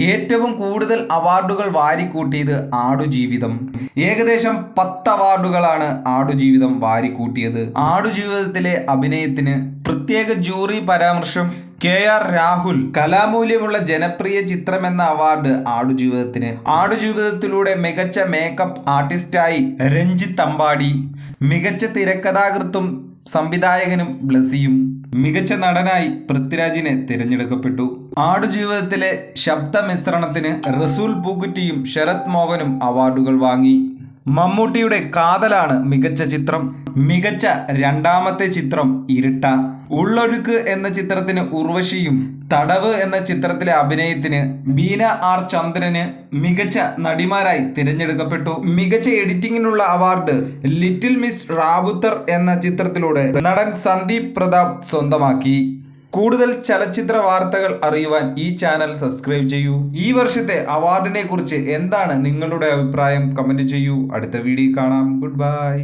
ഏറ്റവും കൂടുതൽ അവാർഡുകൾ വാരിക്കൂട്ടിയത് ആടുജീവിതം. ഏകദേശം 10 അവാർഡുകളാണ് ആടുജീവിതം വാരിക്കൂട്ടിയത്. ആടുജീവിതത്തിലെ അഭിനയത്തിന് പ്രത്യേക ജൂറി പരാമർശം. KR രാഹുൽ കലാമൂല്യമുള്ള ജനപ്രിയ ചിത്രമെന്ന അവാർഡ് ആടുജീവിതത്തിന്. ആടുജീവിതത്തിലൂടെ മികച്ച മേക്കപ്പ് ആർട്ടിസ്റ്റായി രഞ്ജിത്ത് അമ്പാടി, മികച്ച തിരക്കഥാകൃത്തും സംവിധായകനും ബ്ലസിയും, മികച്ച നടനായി പൃഥ്വിരാജിനെ തിരഞ്ഞെടുക്കപ്പെട്ടു. ആടുജീവിതത്തിലെ ശബ്ദമിശ്രണത്തിന് റസൂൽ പൂക്കുറ്റിയും ശരത് മോഹനും അവാർഡുകൾ വാങ്ങി. മമ്മൂട്ടിയുടെ കാതലാണ് മികച്ച ചിത്രം. മികച്ച രണ്ടാമത്തെ ചിത്രം ഇരിട്ട. ഉള്ളൊഴുക്ക് എന്ന ചിത്രത്തിന് ഉർവശിയും, തടവ് എന്ന ചിത്രത്തിലെ അഭിനയത്തിന് ബീന R ചന്ദ്രന് മികച്ച നടിമാരായി തിരഞ്ഞെടുക്കപ്പെട്ടു. മികച്ച എഡിറ്റിംഗിനുള്ള അവാർഡ് ലിറ്റിൽ മിസ് റാവുത്തർ എന്ന ചിത്രത്തിലൂടെ നടൻ സന്ദീപ് പ്രതാപ് സ്വന്തമാക്കി. കൂടുതൽ ചലച്ചിത്ര വാർത്തകൾ അറിയുവാൻ ഈ ചാനൽ സബ്സ്ക്രൈബ് ചെയ്യൂ. ഈ വർഷത്തെ അവാർഡിനെ കുറിച്ച് എന്താണ് നിങ്ങളുടെ അഭിപ്രായം? കമന്റ് ചെയ്യൂ. അടുത്ത വീഡിയോ കാണാം. Good bye.